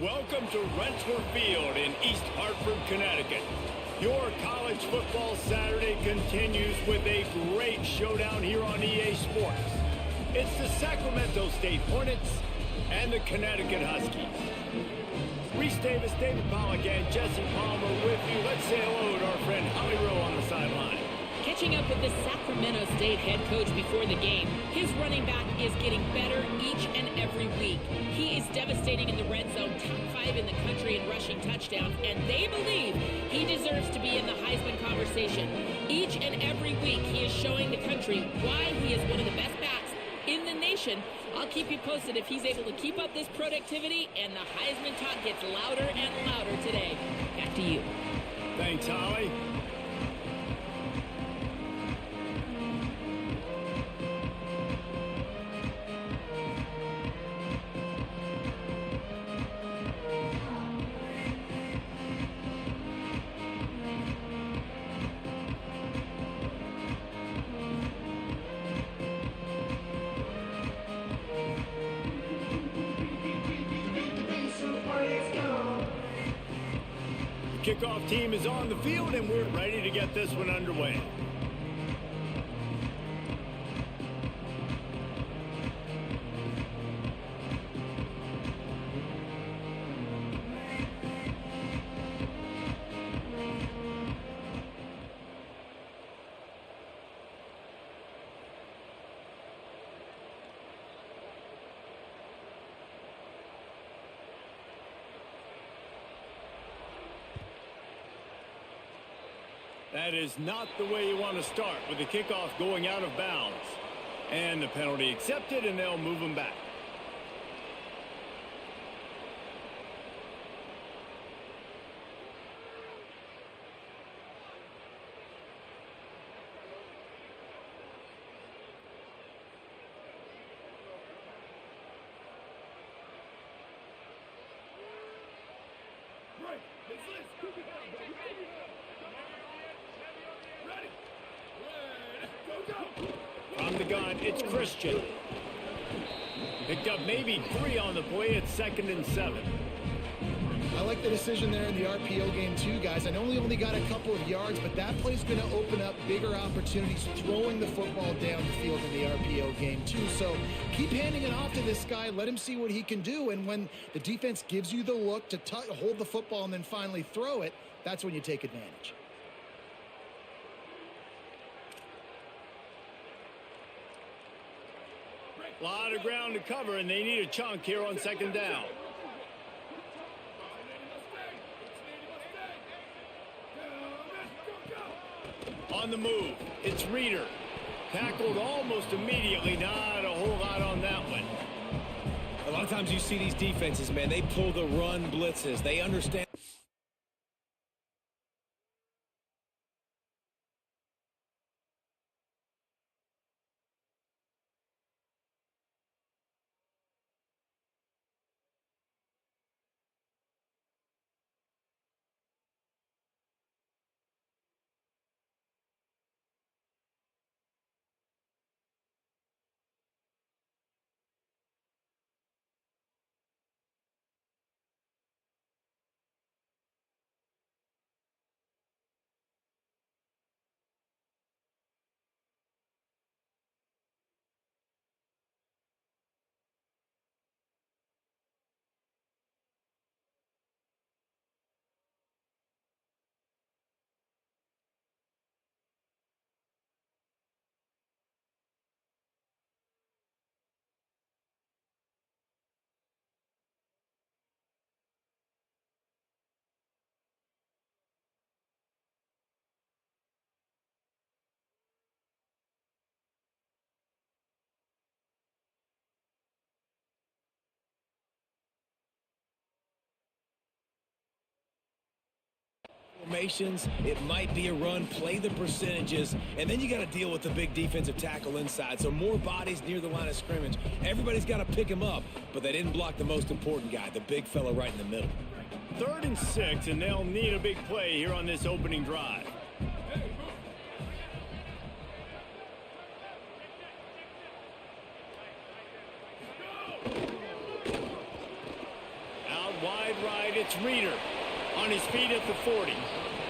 Welcome to Rensselaer Field in East Hartford, Connecticut. Your college football Saturday continues with a great showdown here on EA Sports. It's the Sacramento State Hornets and the Connecticut Huskies. Reese Davis, David Pollack, and Jesse Palmer with you. Let's say hello to our friend Holly Rowe on the sideline. Catching up with the Sacramento State head coach before the game, his running back is getting better each and every week. He is devastating in the red zone, top 5 in the country in rushing touchdowns, and they believe he deserves to be in the Heisman conversation. Each and every week, he is showing the country why he is one of the best backs in the nation. I'll keep you posted if he's able to keep up this productivity, and the Heisman talk gets louder and louder today. Back to you. Thanks, Holly. Kickoff team is on the field, and we're ready to get this one underway. That is not the way you want to start, with the kickoff going out of bounds. And the penalty accepted, and they'll move them back. From the gun, it's Christian. Picked up maybe 3 on the play. It's 2nd and 7. I like the decision there in the RPO game too, guys. I know he only got a couple of yards, but that play's going to open up bigger opportunities throwing the football down the field in the RPO game too. So keep handing it off to this guy. Let him see what he can do. And when the defense gives you the look to hold the football and then finally throw it, that's when you take advantage. A lot of ground to cover, and they need a chunk here on 2nd down. On the move, it's Reeder. Tackled almost immediately. Not a whole lot on that one. A lot of times you see these defenses, man, they pull the run blitzes. They understand. Formations, it might be a run, play the percentages, and then you got to deal with the big defensive tackle inside. So more bodies near the line of scrimmage. Everybody's got to pick him up, but they didn't block the most important guy, the big fella right in the middle. 3rd and 6, and they'll need a big play here on this opening drive. right, it's Reeder. On his feet at the 40.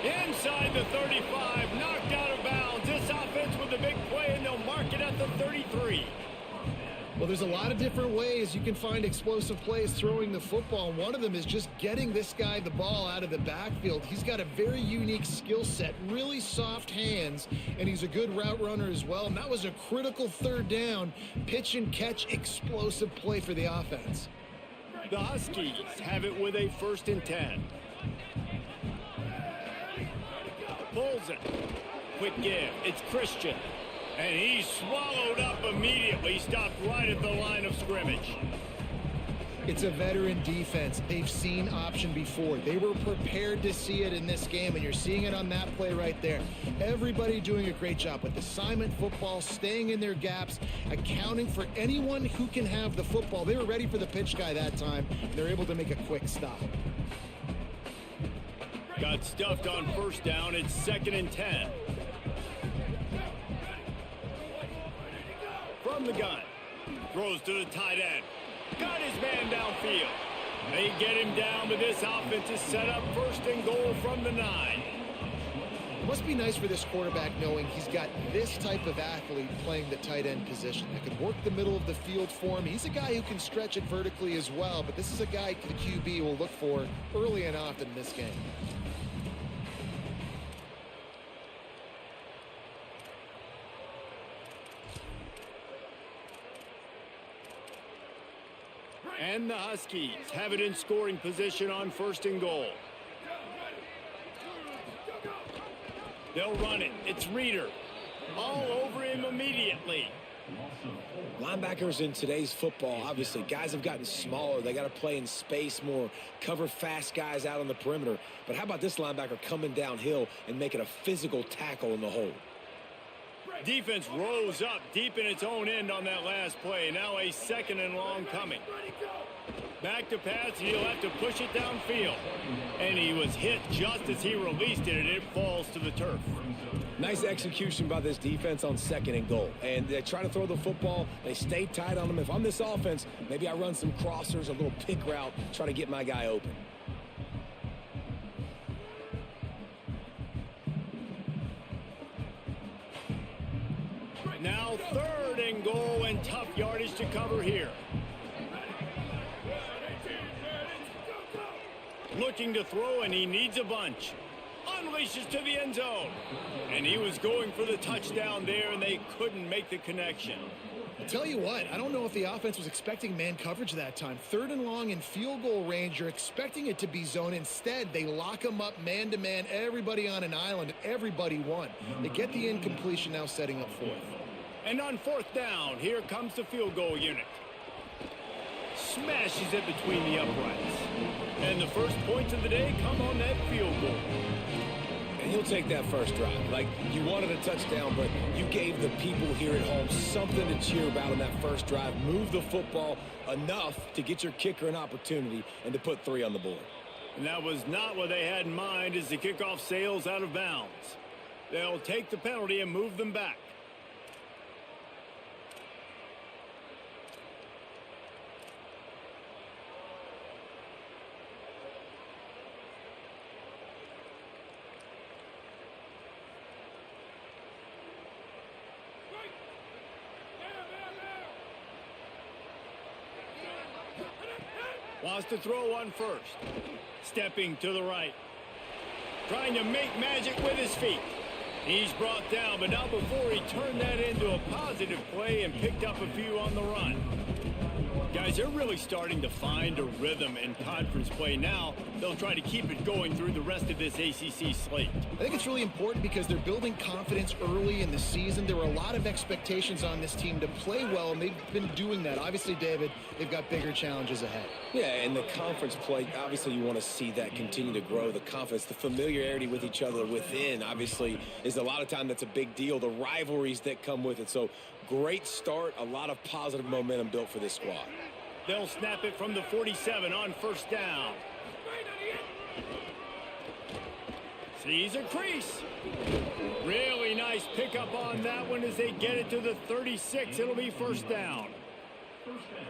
Inside the 35, knocked out of bounds. This offense with a big play, and they'll mark it at the 33. Well, there's a lot of different ways you can find explosive plays throwing the football, and one of them is just getting this guy the ball out of the backfield. He's got a very unique skill set, really soft hands, and he's a good route runner as well. And that was a critical third down, pitch and catch, explosive play for the offense. The Huskies have it with a 1st and 10. Pulls it. Quick give. It's Christian. And he's swallowed up immediately. Stopped right at the line of scrimmage. It's a veteran defense. They've seen option before. They were prepared to see it in this game, and you're seeing it on that play right there. Everybody doing a great job with assignment football, staying in their gaps, accounting for anyone who can have the football. They were ready for the pitch guy that time, and they're able to make a quick stop. Got stuffed on 1st down. It's 2nd and 10. From the gun. Throws to the tight end. Got his man downfield. They get him down, but this offense is set up 1st and goal from the 9. It must be nice for this quarterback knowing he's got this type of athlete playing the tight end position that could work the middle of the field for him. He's a guy who can stretch it vertically as well, but this is a guy the QB will look for early and often in this game. And the Huskies have it in scoring position on 1st and goal. They'll run it. It's Reeder. All over him immediately. Linebackers in today's football, obviously, guys have gotten smaller. They got to play in space more, cover fast guys out on the perimeter. But how about this linebacker coming downhill and making a physical tackle in the hole? Defense rose up deep in its own end on that last play. Now a 2nd and long coming. Back to pass, and he'll have to push it downfield. And he was hit just as he released it, and it falls to the turf. Nice execution by this defense on 2nd and goal. And they try to throw the football. They stay tight on them. If I'm this offense, maybe I run some crossers, a little pick route, try to get my guy open. Now 3rd and goal, and tough yardage to cover here. Looking to throw, and he needs a bunch. Unleashes to the end zone. And he was going for the touchdown there, and they couldn't make the connection. I'll tell you what, I don't know if the offense was expecting man coverage that time. 3rd and long in field goal range, you're expecting it to be zone. Instead, they lock them up man-to-man, everybody on an island, and everybody won. They get the incompletion, now setting up 4th. And on 4th down, here comes the field goal unit. Smashes it between the uprights. And the first points of the day come on that field goal. And he'll take that first drive. Like, you wanted a touchdown, but you gave the people here at home something to cheer about on that first drive. Move the football enough to get your kicker an opportunity and to put 3 on the board. And that was not what they had in mind as the kickoff sails out of bounds. They'll take the penalty and move them back. Wants to throw on 1st. Stepping to the right. Trying to make magic with his feet. He's brought down, but not before he turned that into a positive play and picked up a few on the run. Guys, they're really starting to find a rhythm in conference play now. They'll try to keep it going through the rest of this ACC slate. I think it's really important because they're building confidence early in the season. There were a lot of expectations on this team to play well, and they've been doing that. Obviously, David, they've got bigger challenges ahead. Yeah, and the conference play, obviously you want to see that continue to grow. The confidence, the familiarity with each other within, obviously, is a lot of time that's a big deal. The rivalries that come with it. So, great start, a lot of positive momentum built for this squad. They'll snap it from the 47 on 1st down. Sees a crease. Really nice pickup on that one as they get it to the 36. It'll be 1st down.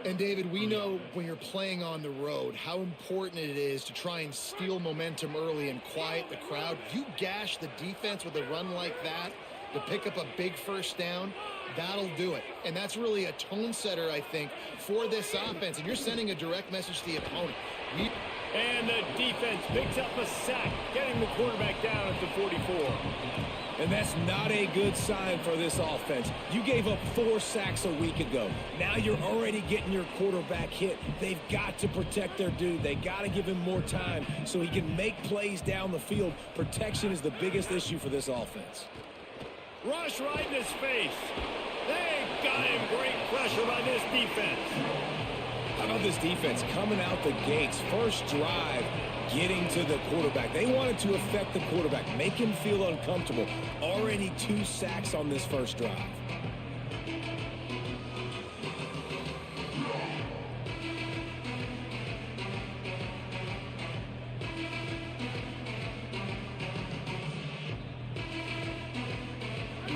And David, we know when you're playing on the road how important it is to try and steal momentum early and quiet the crowd. You gash the defense with a run like that to pick up a big first down, that'll do it. And that's really a tone setter, I think, for this offense. And you're sending a direct message to the opponent. And the defense picks up a sack, getting the quarterback down at the 44. And that's not a good sign for this offense. You gave up 4 sacks a week ago. Now you're already getting your quarterback hit. They've got to protect their dude. They got to give him more time so he can make plays down the field. Protection is the biggest issue for this offense. Rush right in his face. They got him. Great pressure by this defense. How about this defense coming out the gates? First drive, getting to the quarterback. They wanted to affect the quarterback, make him feel uncomfortable. Already 2 sacks on this first drive.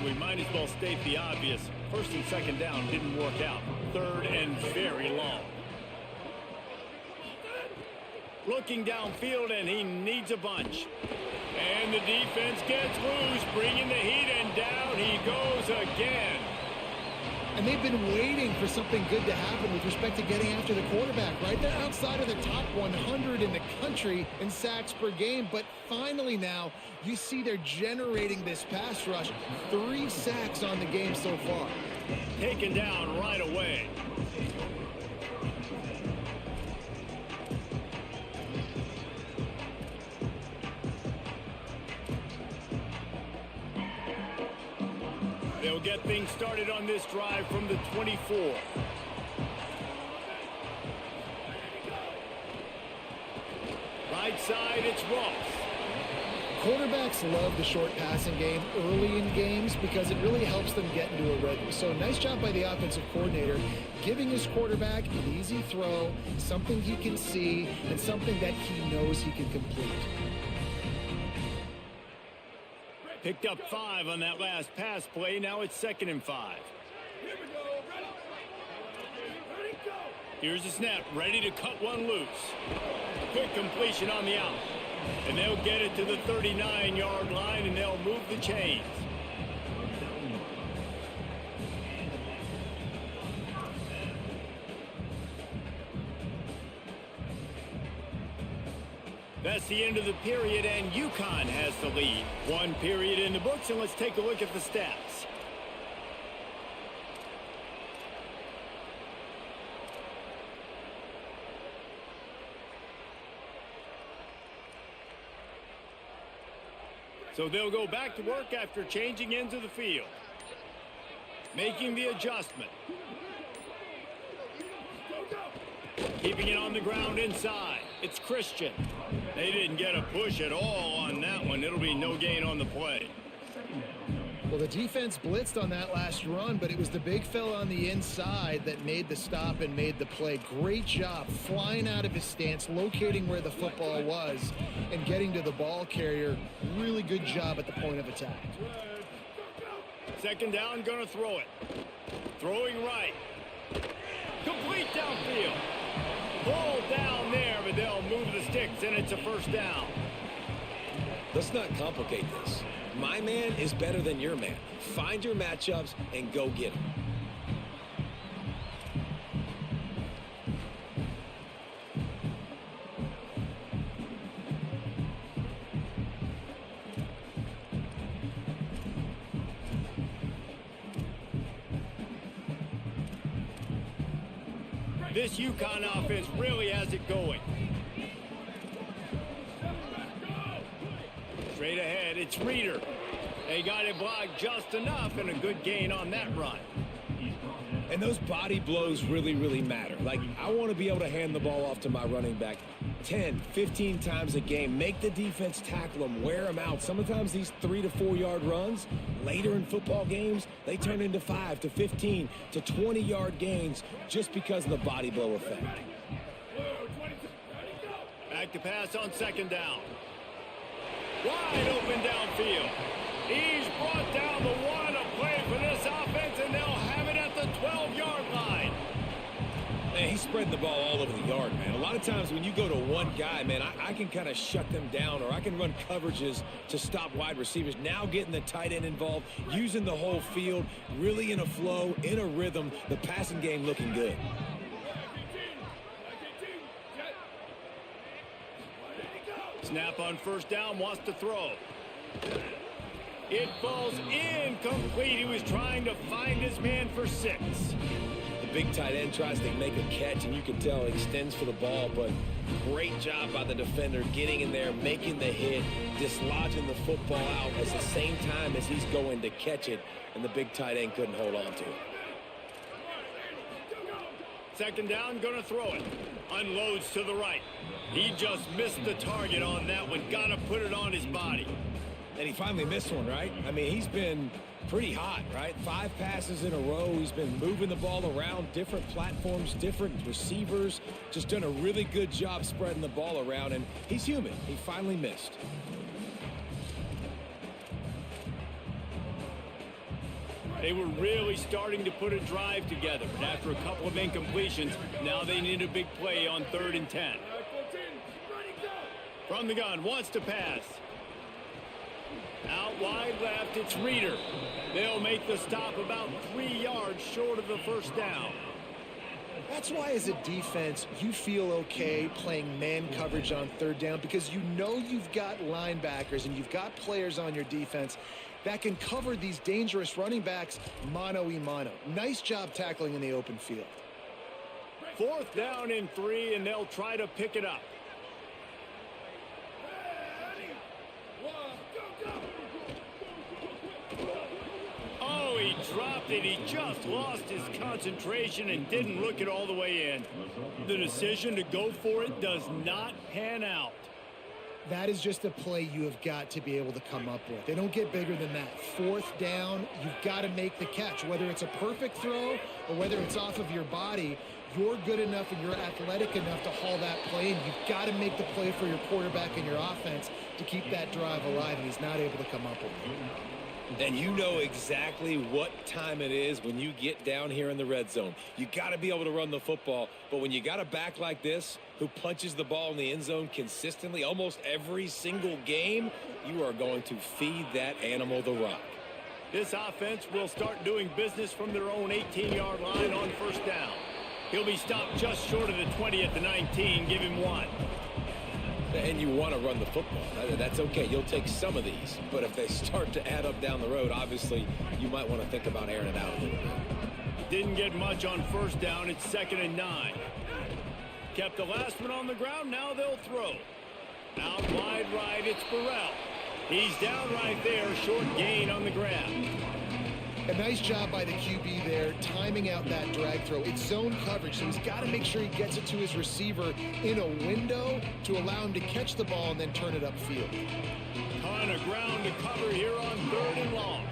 We might as well state the obvious. First and second down didn't work out. Third and very long. Looking downfield, and he needs a bunch. And the defense gets loose, bringing the heat, and down he goes again. And they've been waiting for something good to happen with respect to getting after the quarterback, right? They're outside of the top 100 in the country in sacks per game, but finally now you see they're generating this pass rush. 3 sacks on the game so far. Taken down right away. They'll get things started on this drive from the 24. Right side, it's Ross. Quarterbacks love the short passing game early in games because it really helps them get into a rhythm. So nice job by the offensive coordinator giving his quarterback an easy throw, something he can see, and something that he knows he can complete. Picked up 5 on that last pass play. Now it's 2nd and 5. Here's the snap. Ready to cut one loose. Quick completion on the out. And they'll get it to the 39-yard line, and they'll move the chains. That's the end of the period, and UConn has the lead. 1 period in the books, and let's take a look at the stats. So they'll go back to work after changing into the field. Making the adjustment. Keeping it on the ground inside. It's Christian. They didn't get a push at all on that one. It'll be no gain on the play. Well, the defense blitzed on that last run, but it was the big fella on the inside that made the stop and made the play. Great job flying out of his stance, locating where the football was, and getting to the ball carrier. Really good job at the point of attack. 2nd down, gonna throw it. Throwing right. Complete downfield. Ball down there, but they'll move the sticks, and it's a 1st down. Let's not complicate this. My man is better than your man. Find your matchups and go get them. This UConn offense really has it going. Straight ahead, it's Reeder. They got it blocked just enough, and a good gain on that run. And those body blows really, really matter. Like, I want to be able to hand the ball off to my running back 10, 15 times a game. Make the defense tackle them, wear them out. Sometimes these 3 to 4 yard runs, later in football games, they turn into 5 to 15 to 20 yard gains just because of the body blow effect. Back to pass on 2nd down. Wide open downfield. He's brought down the one. A play for this offense, and they'll have it at the 12-yard line. And he's spreading the ball all over the yard, man. A lot of times when you go to one guy, man, I can kind of shut them down, or I can run coverages to stop wide receivers. Now getting the tight end involved, using the whole field, really in a flow, in a rhythm, the passing game looking good. Snap on first down, wants to throw. It falls incomplete. He was trying to find his man for 6. The big tight end tries to make a catch, and you can tell he extends for the ball, but great job by the defender getting in there, making the hit, dislodging the football out at the same time as he's going to catch it, and the big tight end couldn't hold on to it. Second down, going to throw it. Unloads to the right. He just missed the target on that one. Got to put it on his body. And he finally missed one, right? I mean, he's been pretty hot, right? 5 passes in a row. He's been moving the ball around, different platforms, different receivers. Just done a really good job spreading the ball around, and he's human. He finally missed. They were really starting to put a drive together, but after a couple of incompletions, now they need a big play on 3rd and 10. From the gun, wants to pass. Out wide left, it's Reeder. They'll make the stop about 3 yards short of the first down. That's why as a defense, you feel okay playing man coverage on 3rd down, because you know you've got linebackers and you've got players on your defense that can cover these dangerous running backs mano-a-mano. Nice job tackling in the open field. 4th down and 3, and they'll try to pick it up. Oh, he dropped it. He just lost his concentration and didn't look it all the way in. The decision to go for it does not pan out. That is just a play you have got to be able to come up with. They don't get bigger than that. 4th down, you've got to make the catch. Whether it's a perfect throw or whether it's off of your body, you're good enough and you're athletic enough to haul that play, and you've got to make the play for your quarterback and your offense to keep that drive alive, and he's not able to come up with it. And you know exactly what time it is when you get down here in the red zone. You got to be able to run the football, but when you got a back like this who punches the ball in the end zone consistently almost every single game, you are going to feed that animal the rock. This offense will start doing business from their own 18-yard line on first down. He'll be stopped just short of the 20 at the 19. Give him 1. And you want to run the football. That's okay. You'll take some of these. But if they start to add up down the road, obviously, you might want to think about airing it out a little bit. Didn't get much on first down. It's 2nd and 9. Kept the last one on the ground. Now they'll throw. Out wide right, it's Burrell. He's down right there. Short gain on the grab. A nice job by the QB there, timing out that drag throw. It's zone coverage, so he's got to make sure he gets it to his receiver in a window to allow him to catch the ball and then turn it upfield. Ton of ground to cover here on 3rd and long.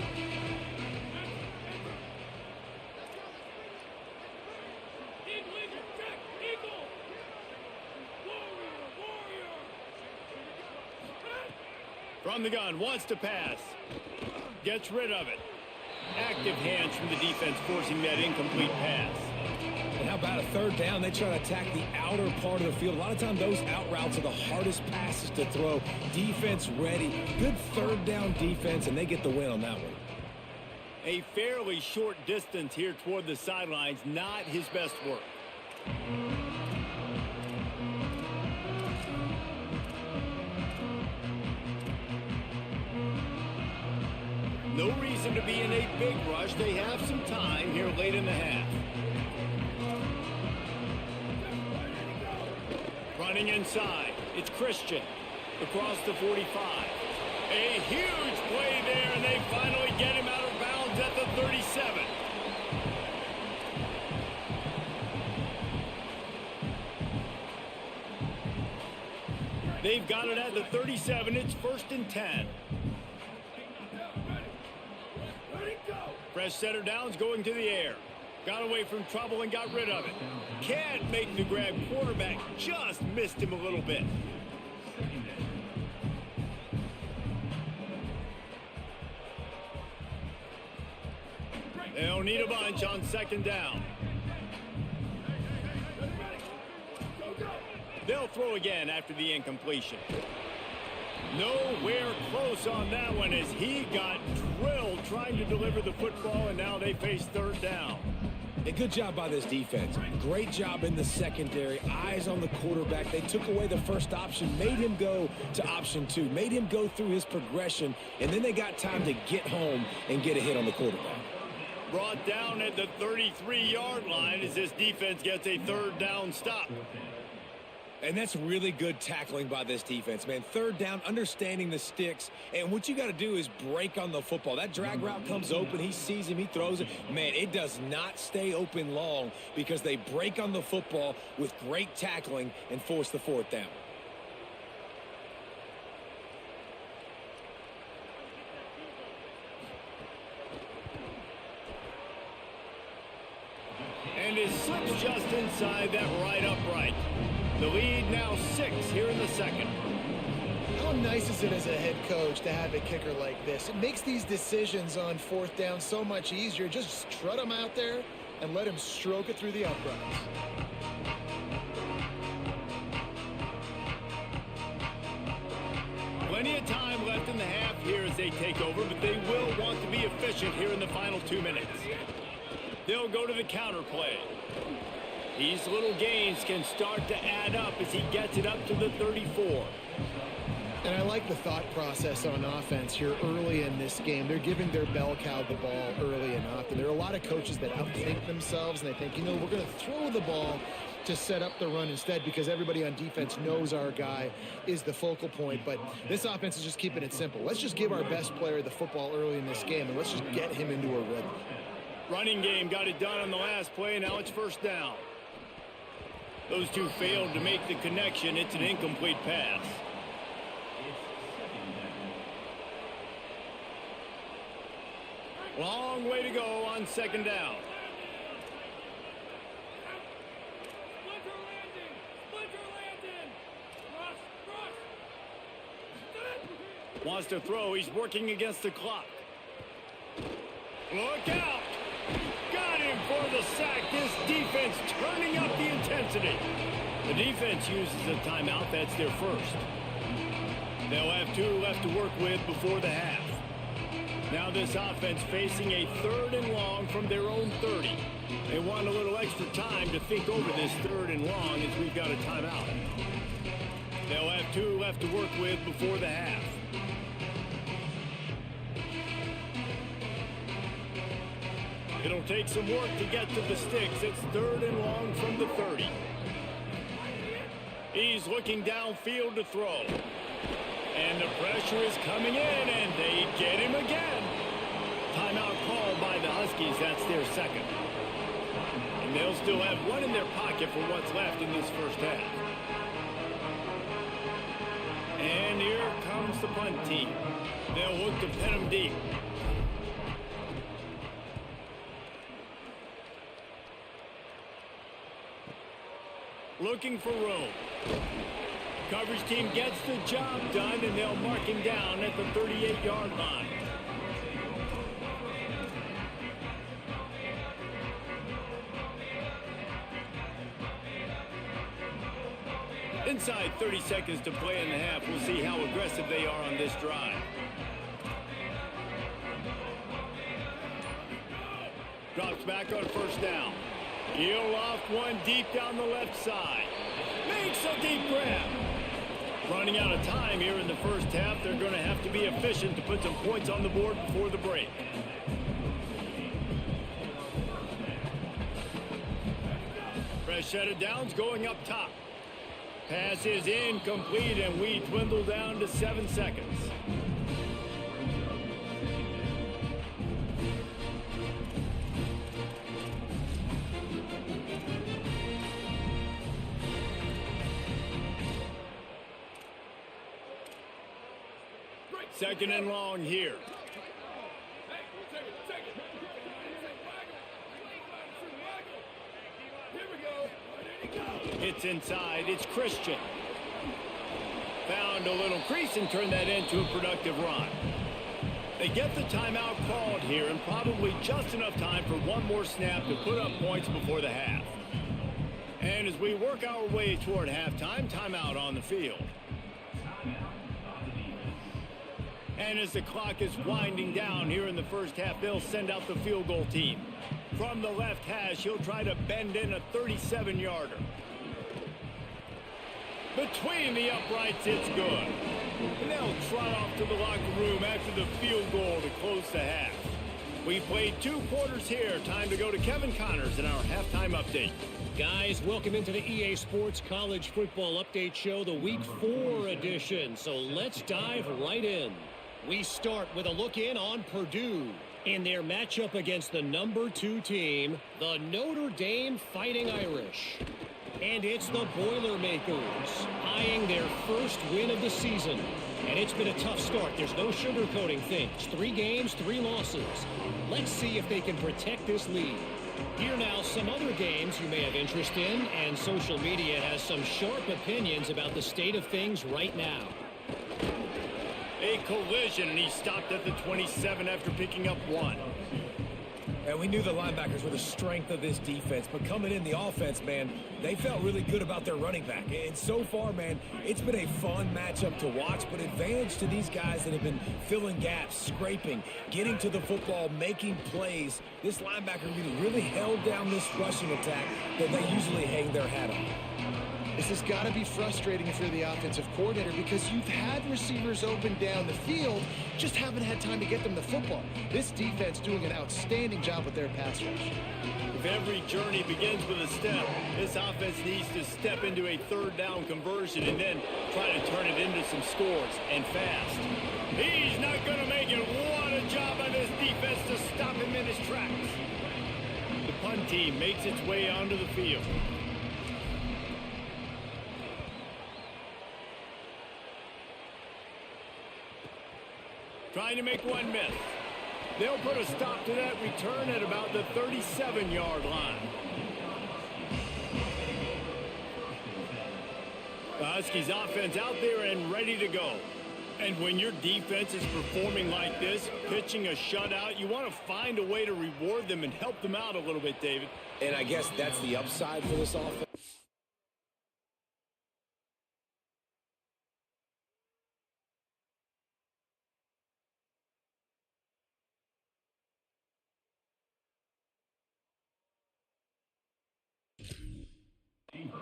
From the gun, wants to pass. Gets rid of it. Active hands from the defense forcing that incomplete pass. And how about a 3rd down? They try to attack the outer part of the field. A lot of times those out routes are the hardest passes to throw. Defense ready. Good 3rd down defense, and they get the win on that one. A fairly short distance here toward the sidelines. Not his best work. No reason to be in a big rush. They have some time here late in the half. Running inside. It's Christian. Across the 45. A huge play there, and they finally get him out of bounds at the 37. They've got it at the 37. It's 1st and 10. Fresh setter downs going to the air. Got away from trouble and got rid of it. Can't make the grab. Quarterback just missed him a little bit. They'll need a bunch on 2nd down. They'll throw again after the incompletion. Nowhere close on that one as he got drilled trying to deliver the football, and now they face third down. A good job by this defense. Great job in the secondary. Eyes on the quarterback. They took away the first option, made him go to option 2, made him go through his progression, and then they got time to get home and get a hit on the quarterback. Brought down at the 33-yard line as this defense gets a third down stop. And that's really good tackling by this defense, man. Third down, understanding the sticks. And what you got to do is break on the football. That drag route comes open. He sees him. He throws it. Man, it does not stay open long because they break on the football with great tackling and force the fourth down. And it slips just inside that right upright. The lead now 6 here in the second. How nice is it as a head coach to have a kicker like this? It makes these decisions on fourth down so much easier. Just strut him out there and let him stroke it through the uprights. Plenty of time left in the half here as they take over, but they will want to be efficient here in the final 2 minutes. They'll go to the counter play. These little gains can start to add up as he gets it up to the 34. And I like the thought process on offense here early in this game. They're giving their bell cow the ball early and often. There are a lot of coaches that outthink themselves, and they think, you know, we're going to throw the ball to set up the run instead because everybody on defense knows our guy is the focal point. But this offense is just keeping it simple. Let's just give our best player the football early in this game, and let's just get him into a rhythm. Running game got it done on the last play. Now it's first down. Those two failed to make the connection. It's an incomplete pass. Long way to go on second down. Wants to throw. He's working against the clock. Look out. Got him for the sack. This defense turning up the intensity. The defense uses a timeout. That's their first. They'll have 2 left to work with before the half. Now this offense facing a 3rd and long from their own 30. They want a little extra time to think over this 3rd and long as we've got a timeout. They'll have 2 left to work with before the half. It'll take some work to get to the sticks. It's 3rd and long from the 30. He's looking downfield to throw. And the pressure is coming in, and they get him again. Timeout called by the Huskies. That's their second. And they'll still have 1 in their pocket for what's left in this first half. And here comes the punt team. They'll look to pin him deep. Looking for room. Coverage team gets the job done, and they'll mark him down at the 38-yard line. Inside 30 seconds to play in the half. We'll see how aggressive they are on this drive. Drops back on first down. He'll off one deep down the left side. Makes a deep grab. Running out of time here in the first half. They're going to have to be efficient to put some points on the board before the break. Fresh set of downs going up top. Pass is incomplete, and we dwindle down to 7 seconds. Second and long here. It's inside. It's Christian. Found a little crease and turned that into a productive run. They get the timeout called here, and probably just enough time for one more snap to put up points before the half. And as we work our way toward halftime, timeout on the field. And as the clock is winding down here in the first half, they'll send out the field goal team. From the left hash, he'll try to bend in a 37-yarder. Between the uprights, it's good. And they'll trot off to the locker room after the field goal to close the half. We've played 2 quarters here. Time to go to Kevin Connors in our halftime update. Guys, welcome into the EA Sports College Football Update Show, the Week 4 edition. So let's dive right in. We start with a look in on Purdue in their matchup against the number 2 team, the Notre Dame Fighting Irish. And it's the Boilermakers eyeing their first win of the season. And it's been a tough start. There's no sugarcoating things. 3 games, 3 losses. Let's see if they can protect this lead. Here now, some other games you may have interest in, and social media has some sharp opinions about the state of things right now. A collision, and he stopped at the 27 after picking up 1. And we knew the linebackers were the strength of this defense, but coming in the offense, man, they felt really good about their running back. And so far, man, it's been a fun matchup to watch, but advantage to these guys that have been filling gaps, scraping, getting to the football, making plays. This linebacker really held down this rushing attack that they usually hang their hat on. This has got to be frustrating if you're the offensive coordinator because you've had receivers open down the field, just haven't had time to get them the football. This defense doing an outstanding job with their pass rush. If every journey begins with a step, this offense needs to step into a 3rd down conversion and then try to turn it into some scores, and fast. He's not going to make it. What a job by this defense to stop him in his tracks. The punt team makes its way onto the field. Trying to make one miss. They'll put a stop to that return at about the 37-yard line. The Huskies offense out there and ready to go. And when your defense is performing like this, pitching a shutout, you want to find a way to reward them and help them out a little bit, David. And I guess that's the upside for this offense.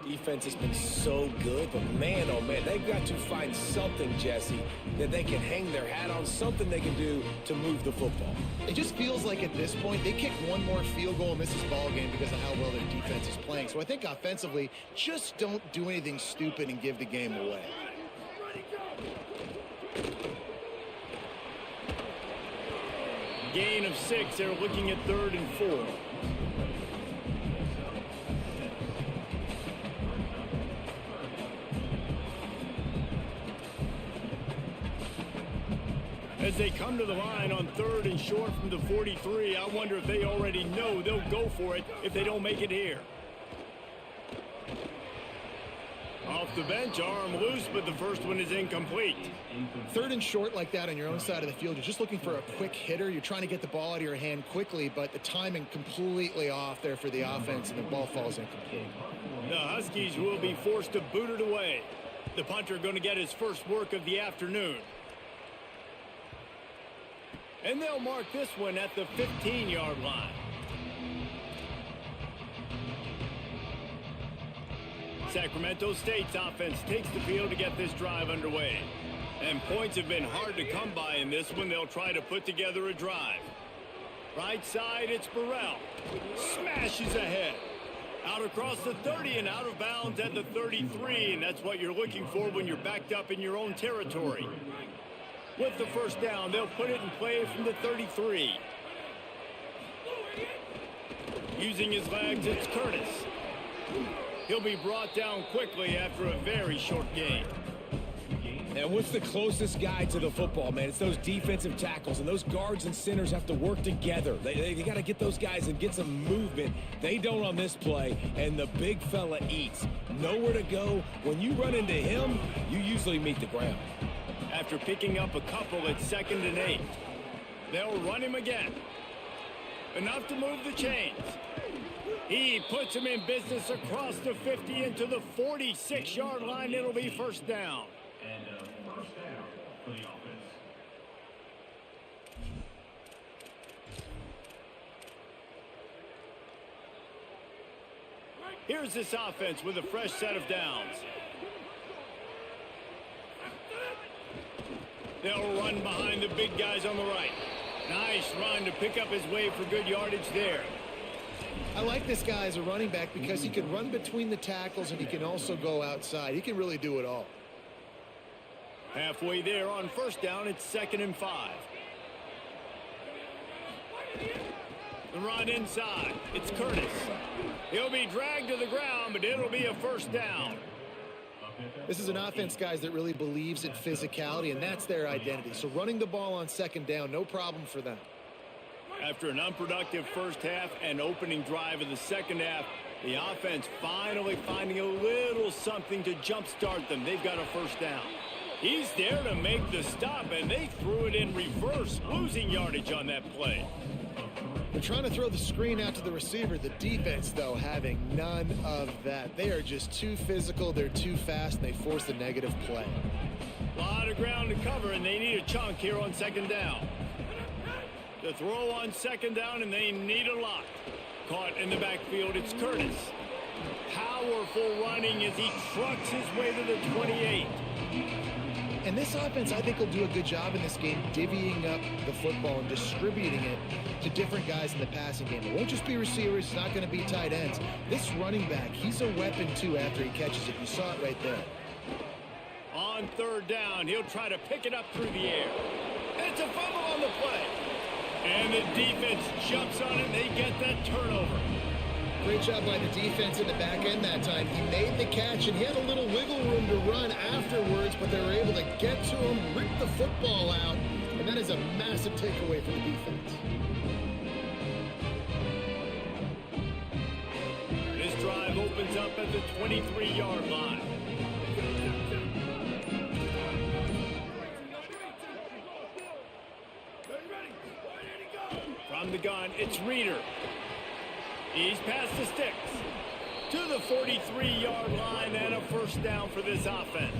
Defense has been so good, but man, oh man, they've got to find something, Jesse, that they can hang their hat on, something they can do to move the football. It just feels like at this point, they kick one more field goal and miss this ball game because of how well their defense is playing. So I think offensively, just don't do anything stupid and give the game away. Gain of 6, they're looking at 3rd and 4. As they come to the line on 3rd and short from the 43, I wonder if they already know they'll go for it if they don't make it here. Off the bench, arm loose, but the first one is incomplete. 3rd and short like that on your own side of the field, you're just looking for a quick hitter. You're trying to get the ball out of your hand quickly, but the timing completely off there for the offense, and the ball falls incomplete. The Huskies will be forced to boot it away. The punter going to get his first work of the afternoon. And they'll mark this one at the 15-yard line. Sacramento State's offense takes the field to get this drive underway. And points have been hard to come by in this one. They'll try to put together a drive. Right side, it's Burrell. Smashes ahead. Out across the 30 and out of bounds at the 33. And that's what you're looking for when you're backed up in your own territory. With the first down, they'll put it in play from the 33. Using his legs, it's Curtis. He'll be brought down quickly after a very short gain. And what's the closest guy to the football, man? It's those defensive tackles, and those guards and centers have to work together. They got to get those guys and get some movement. They don't on this play, and the big fella eats. Nowhere to go. When you run into him, you usually meet the ground. After picking up a couple at 2nd and 8, they'll run him again. Enough to move the chains. He puts him in business across the 50 into the 46-yard line. It'll be first down. And first down for the offense. Here's this offense with a fresh set of downs. They'll run behind the big guys on the right. Nice run to pick up his way for good yardage there. I like this guy as a running back because he can run between the tackles and he can also go outside. He can really do it all. Halfway there on first down, it's 2nd and 5. The run inside. It's Curtis. He'll be dragged to the ground, but it'll be a first down. This is an offense, guys, that really believes in physicality, and that's their identity. So running the ball on 2nd down, no problem for them. After an unproductive first half and opening drive of the second half, the offense finally finding a little something to jumpstart them. They've got a first down. He's there to make the stop, and they threw it in reverse, losing yardage on that play. They're trying to throw the screen out to the receiver. The defense, though, having none of that. They are just too physical. They're too fast, and they force the negative play. A lot of ground to cover, and they need a chunk here on 2nd down. The throw on 2nd down, and they need a lot. Caught in the backfield, it's Curtis. Powerful running as he trucks his way to the 28. And this offense, I think, will do a good job in this game divvying up the football and distributing it to different guys in the passing game. It won't just be receivers. It's not going to be tight ends. This running back, he's a weapon, too, after he catches it. You saw it right there. On 3rd down, he'll try to pick it up through the air. It's a fumble on the play. And the defense jumps on it, and they get that turnover. Great job by the defense in the back end that time. He made the catch, and he had a little wiggle room to run afterwards, but they were able to get to him, rip the football out, and that is a massive takeaway for the defense. This drive opens up at the 23-yard line. From the gun, it's Reeder. He's past the sticks to the 43-yard line and a first down for this offense.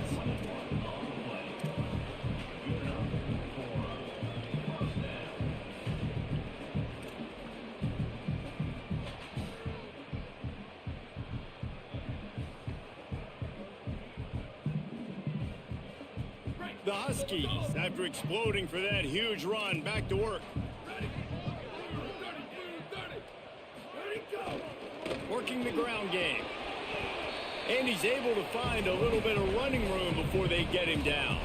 The Huskies, after exploding for that huge run, back to work. Working the ground game. And he's able to find a little bit of running room before they get him down.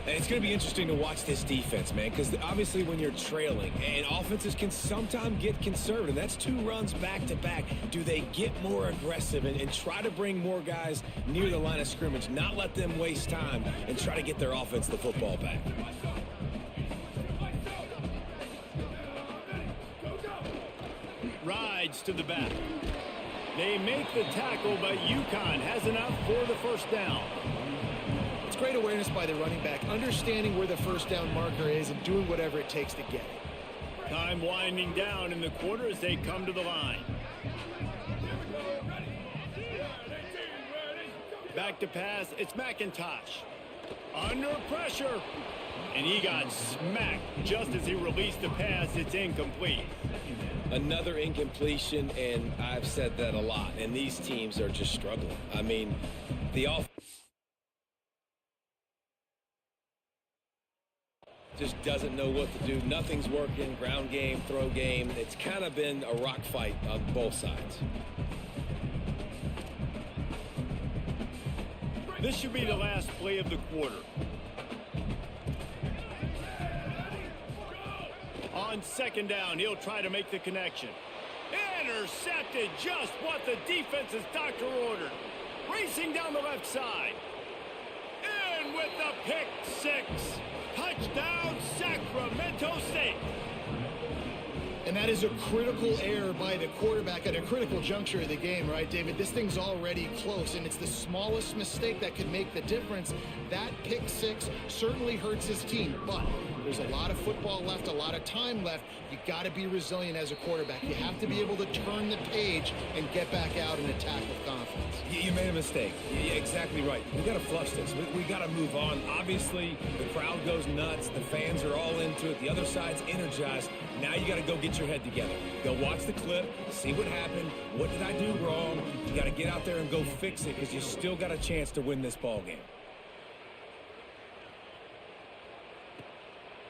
And it's going to be interesting to watch this defense, man, because obviously when you're trailing, and offenses can sometimes get conservative. That's 2 runs back-to-back. Do they get more aggressive and try to bring more guys near the line of scrimmage, not let them waste time, and try to get their offense the football back? Rides to the back. They make the tackle, but UConn has enough for the first down. It's great awareness by the running back, understanding where the first down marker is and doing whatever it takes to get it. Time winding down in the quarter as they come to the line. Back to pass, it's McIntosh. Under pressure. And he got smacked just as he released the pass. It's incomplete. Another incompletion, and I've said that a lot, and these teams are just struggling. I mean, the offense just doesn't know what to do. Nothing's working. Ground game, throw game. It's kind of been a rock fight on both sides. This should be the last play of the quarter. On 2nd down, he'll try to make the connection. Intercepted, just what the defense's doctor ordered. Racing down the left side. And with the pick 6. Touchdown, Sacramento State. And And that is a critical error by the quarterback at a critical juncture of the game, right, David? This thing's already close, and it's the smallest mistake that could make the difference. That pick six certainly hurts his team, but there's a lot of football left, a lot of time left. You got to be resilient as a quarterback. You have to be able to turn the page and get back out and attack with confidence. You made a mistake. Yeah, exactly right. We got to flush this. We got to move on. Obviously, the crowd goes nuts. The fans are all into it. The other side's energized. Now you got to go get your head together. Go watch the clip, see what happened. What did I do wrong? You got to get out there and go fix it because you still got a chance to win this ball game.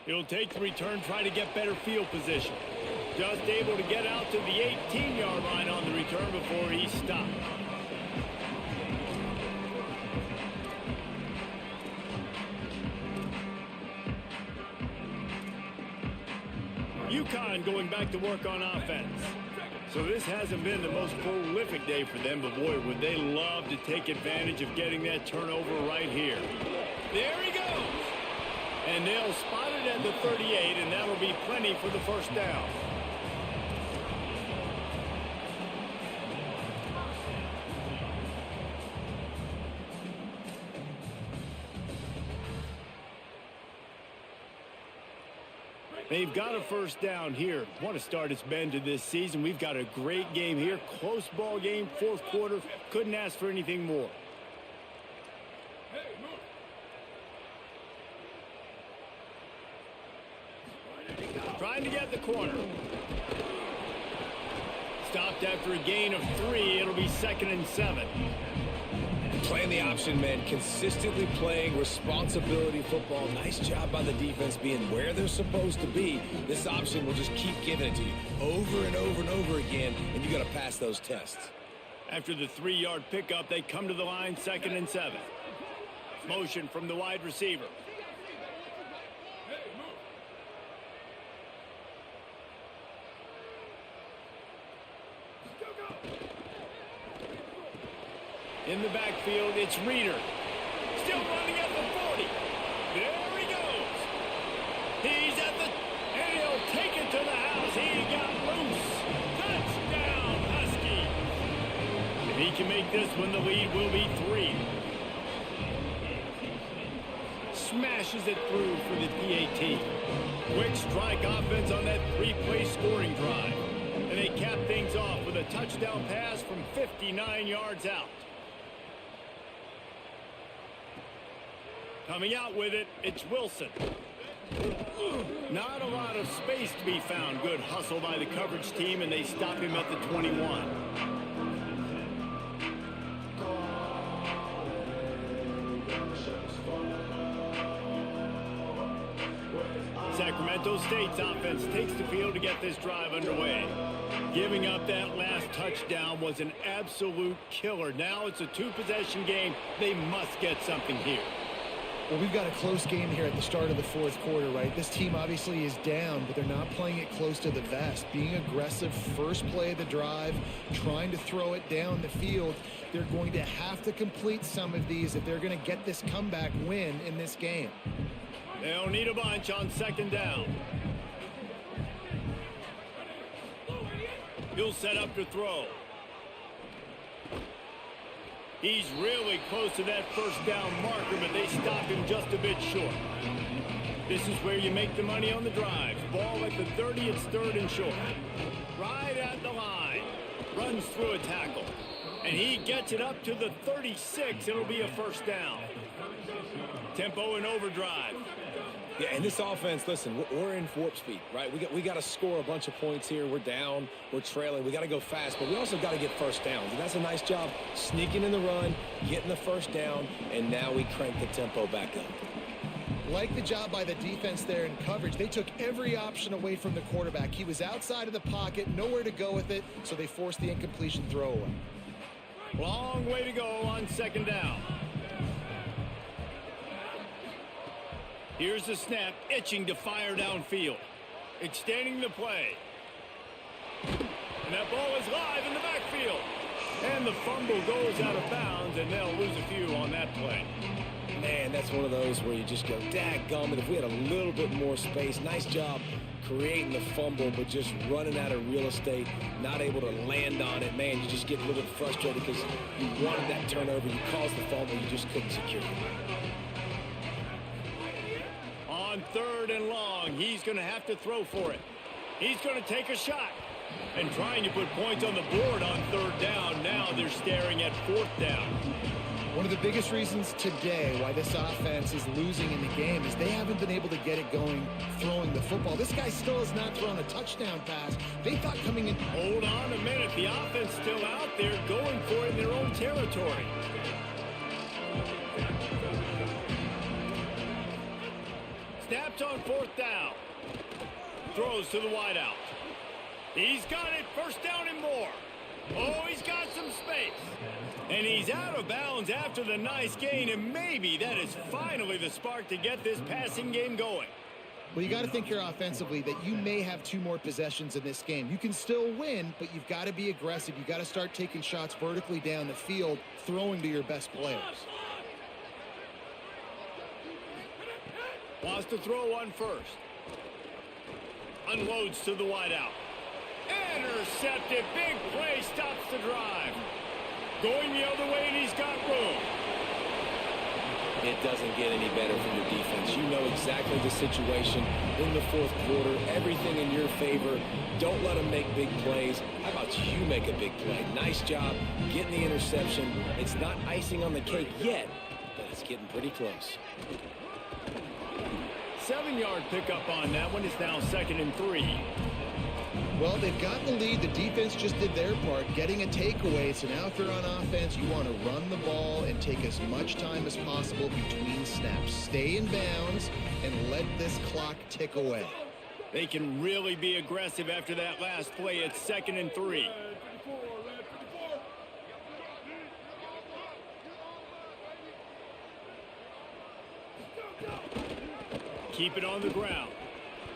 He'll take the return, try to get better field position. Just able to get out to the 18-yard line on the return before he stopped. UConn going back to work on offense. So this hasn't been the most prolific day for them, but boy, would they love to take advantage of getting that turnover right here. There he goes. And they'll spot it at the 38, and that'll be plenty for the first down. They've got a first down here. What a start it's been to this season. We've got a great game here. Close ball game, fourth quarter. Couldn't ask for anything more. Trying to get the corner. Stopped after a gain of 3. It'll be 2nd and 7. Playing the option, man. Consistently playing responsibility football. Nice job by the defense being where they're supposed to be. This option will just keep giving it to you over and over and over again, and you got to pass those tests. After the 3-yard pickup, they come to the line, 2nd and 7. Motion from the wide receiver. In the backfield, it's Reeder. Still running at the 40. There he goes. He's at the... And he'll take it to the house. He got loose. Touchdown, Husky. If he can make this one, the lead will be 3. Smashes it through for the PAT. Quick strike offense on that 3-play scoring drive. And they cap things off with a touchdown pass from 59 yards out. Coming out with it, it's Wilson. Not a lot of space to be found. Good hustle by the coverage team, and they stop him at the 21. Sacramento State's offense takes the field to get this drive underway. Giving up that last touchdown was an absolute killer. Now it's a 2-possession game. They must get something here. Well, we've got a close game here at the start of the fourth quarter, right? This team obviously is down, but they're not playing it close to the vest. Being aggressive, first play of the drive, trying to throw it down the field. They're going to have to complete some of these if they're going to get this comeback win in this game. They'll need a bunch on 2nd down. He'll set up to throw. He's really close to that first down marker, but they stop him just a bit short. This is where you make the money on the drive. Ball at the 30, it's 3rd and short. Right at the line. Runs through a tackle. And he gets it up to the 36. It'll be a first down. Tempo and overdrive. Yeah, and this offense, listen, we're in warp speed, right? We got to score a bunch of points here. We're down. We're trailing. We got to go fast, but we also got to get first downs. And that's a nice job sneaking in the run, getting the first down, and now we crank the tempo back up. Like the job by the defense there in coverage. They took every option away from the quarterback. He was outside of the pocket, nowhere to go with it, so they forced the incompletion throwaway. Long way to go on 2nd down. Here's the snap, itching to fire downfield. Extending the play. And that ball is live in the backfield. And the fumble goes out of bounds, and they'll lose a few on that play. Man, that's one of those where you just go, dadgummit, if we had a little bit more space. Nice job creating the fumble, but just running out of real estate, not able to land on it. Man, you just get a little bit frustrated because you wanted that turnover. You caused the fumble. You just couldn't secure it. On 3rd and long, he's going to have to throw for it. He's going to take a shot. And trying to put points on the board on 3rd down. Now they're staring at 4th down. One of the biggest reasons today why this offense is losing in the game is they haven't been able to get it going throwing the football. This guy still has not thrown a touchdown pass. They thought coming in... Hold on a minute. The offense still out there going for it in their own territory. Snaps on 4th down. Throws to the wideout. He's got it. 1st down and more. Oh, he's got some space. And he's out of bounds after the nice gain, and maybe that is finally the spark to get this passing game going. Well, you got to think here offensively that you may have 2 more possessions in this game. You can still win, but you've got to be aggressive. You've got to start taking shots vertically down the field, throwing to your best players. Wants to throw on 1st. Unloads to the wideout. Intercepted. Big play. Stops the drive. Going the other way, and he's got room. It doesn't get any better from your defense. You know exactly the situation in the 4th quarter. Everything in your favor. Don't let them make big plays. How about you make a big play? Nice job getting the interception. It's not icing on the cake yet, but it's getting pretty close. 7-yard pickup on that one. It's now 2nd and 3. Well, they've got the lead. The defense just did their part, getting a takeaway. So now if they're on offense, you want to run the ball and take as much time as possible between snaps. Stay in bounds and let this clock tick away. They can really be aggressive after that last play. It's 2nd and 3. Keep it on the ground.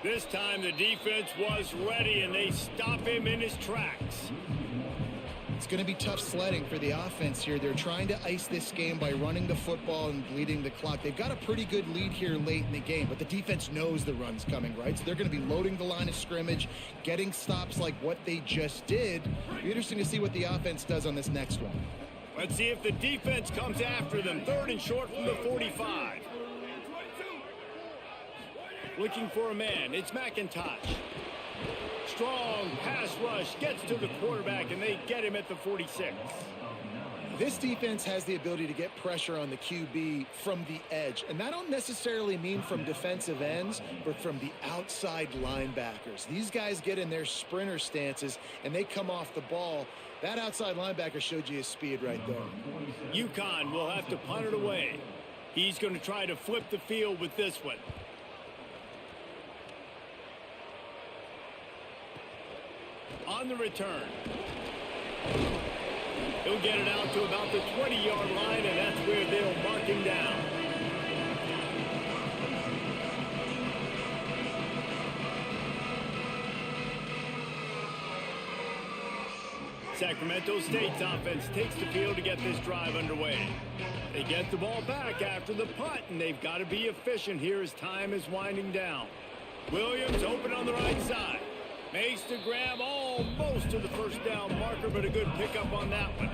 This time the defense was ready, and they stop him in his tracks. It's going to be tough sledding for the offense here. They're trying to ice this game by running the football and bleeding the clock. They've got a pretty good lead here late in the game, but the defense knows the run's coming, right? So they're going to be loading the line of scrimmage, getting stops like what they just did. It'll be interesting to see what the offense does on this next one. Let's see if the defense comes after them. 3rd and short from the 45. Looking for a man. It's McIntosh. Strong pass rush. Gets to the quarterback, and they get him at the 46. This defense has the ability to get pressure on the QB from the edge. And that don't necessarily mean from defensive ends, but from the outside linebackers. These guys get in their sprinter stances, and they come off the ball. That outside linebacker showed you his speed right there. UConn will have to punt it away. He's going to try to flip the field with this one. On the return. He'll get it out to about the 20-yard line, and that's where they'll mark him down. Sacramento State's offense takes the field to get this drive underway. They get the ball back after the punt, and they've got to be efficient here as time is winding down. Williams open on the right side. Makes the grab almost to the 1st down marker, but a good pickup on that one.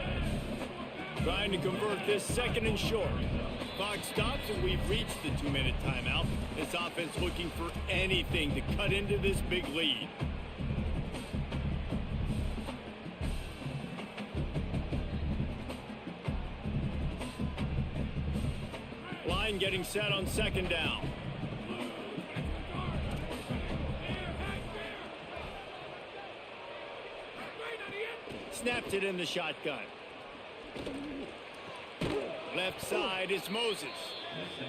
Trying to convert this 2nd and short. Clock stops, and we've reached the 2-minute timeout. This offense looking for anything to cut into this big lead. Line getting set on 2nd down. Snapped it in the shotgun. Left side is Moses.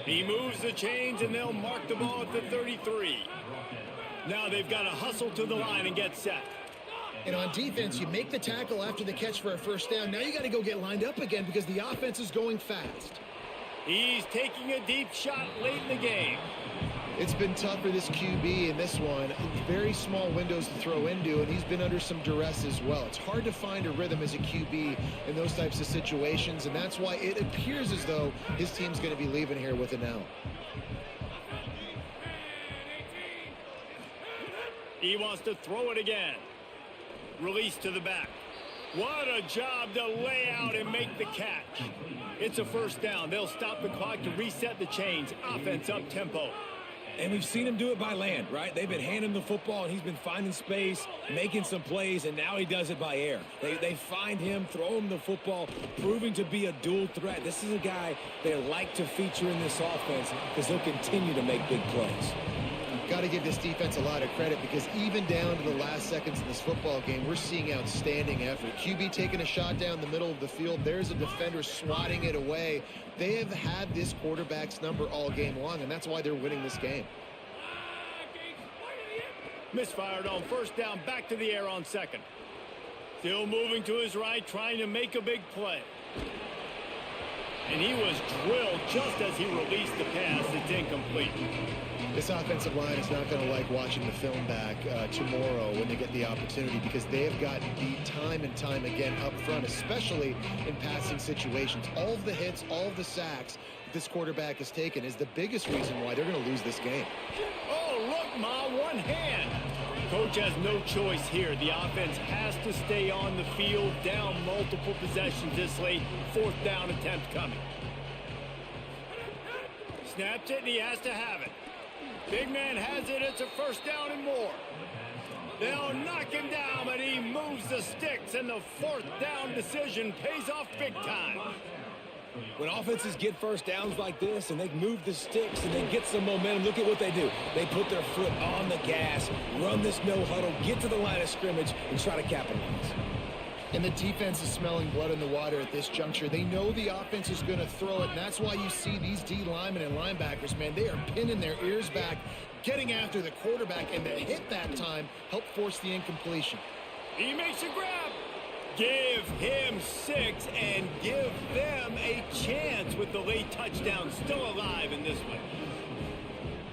He moves the chains, and they'll mark the ball at the 33. Now they've got to hustle to the line and get set. And on defense, you make the tackle after the catch for a 1st down. Now you got to go get lined up again because the offense is going fast. He's taking a deep shot late in the game. It's been tough for this QB in this one. Very small windows to throw into, and he's been under some duress as well. It's hard to find a rhythm as a QB in those types of situations, and that's why it appears as though his team's going to be leaving here with it now. He wants to throw it again. Release to the back. What a job to lay out and make the catch. It's a first down. They'll stop the clock to reset the chains. Offense up tempo. And we've seen him do it by land, right? They've been handing him the football, and he's been finding space, making some plays, and now he does it by air. They find him, throw him the football, proving to be a dual threat. This is a guy they like to feature in this offense because he'll continue to make big plays. Got to give this defense a lot of credit because even down to the last seconds in this football game, we're seeing outstanding effort. QB taking a shot down the middle of the field. There's a defender swatting it away. They have had this quarterback's number all game long, and that's why they're winning this game. Misfired on first down, back to the air on second. Still moving to his right, trying to make a big play. And he was drilled just as he released the pass. It's incomplete. This offensive line is not going to like watching the film back tomorrow when they get the opportunity because they have gotten beat time and time again up front, especially in passing situations. All of the hits, all of the sacks that this quarterback has taken is the biggest reason why they're going to lose this game. Oh, look, Ma, one hand. Coach has no choice here. The offense has to stay on the field, down multiple possessions this late. Fourth down attempt coming. Snaps it, and he has to have it. Big man has it. It's a first down and more. They'll knock him down, but he moves the sticks, and the fourth down decision pays off big time. When offenses get first downs like this and they move the sticks and they get some momentum, look at what they do. They put their foot on the gas, run this no huddle, get to the line of scrimmage, and try to capitalize. And the defense is smelling blood in the water at this juncture. They know the offense is going to throw it, and that's why you see these D linemen and linebackers, man, they are pinning their ears back, getting after the quarterback, and the hit that time helped force the incompletion. He makes a grab. Give him 6 and give them a chance with the late touchdown still alive in this one.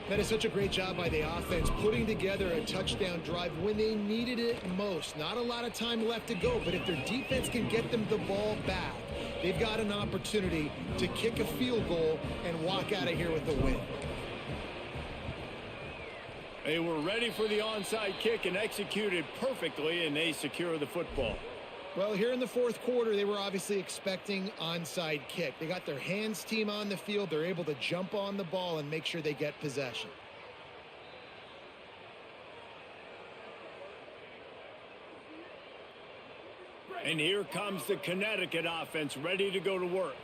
That is such a great job by the offense, putting together a touchdown drive when they needed it most. Not a lot of time left to go, but if their defense can get them the ball back, they've got an opportunity to kick a field goal and walk out of here with a win. They were ready for the onside kick and executed perfectly, and they secure the football. Well, here in the fourth quarter, they were obviously expecting onside kick. They got their hands team on the field. They're able to jump on the ball and make sure they get possession. And here comes the Connecticut offense ready to go to work.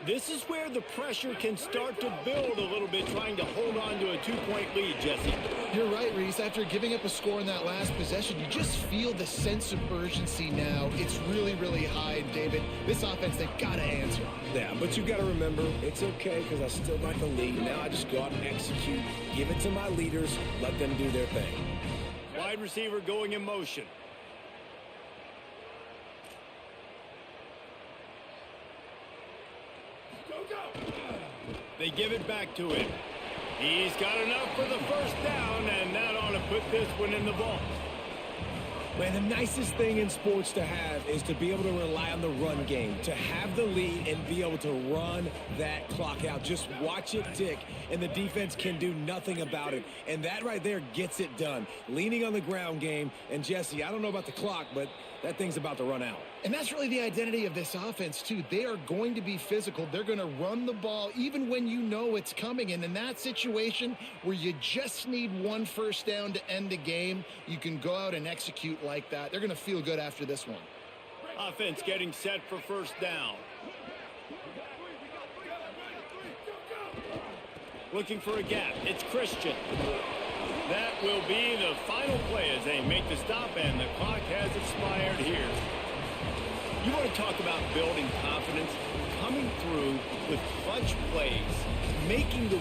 This is where the pressure can start to build a little bit, trying to hold on to a 2-point lead, Jesse. You're right, Reese. After giving up a score in that last possession, you just feel the sense of urgency now. It's really, really high. And David, this offense, they've got to answer. Yeah, but you got to remember, it's okay because I still got the lead. Now I just go out and execute, give it to my leaders, let them do their thing. Wide receiver going in motion. They give it back to him. He's got enough for the first down, and that ought to put this one in the vault. Man, the nicest thing in sports to have is to be able to rely on the run game, to have the lead and be able to run that clock out. Just watch it tick, and the defense can do nothing about it. And that right there gets it done. Leaning on the ground game, and Jesse, I don't know about the clock, but that thing's about to run out. And that's really the identity of this offense, too. They are going to be physical. They're going to run the ball even when you know it's coming. And in that situation where you just need one first down to end the game, you can go out and execute like that. They're going to feel good after this one. Offense getting set for first down. Looking for a gap. It's Christian. That will be the final play as they make the stop, and the clock has expired here. You want to talk about building confidence, coming through with clutch plays, making the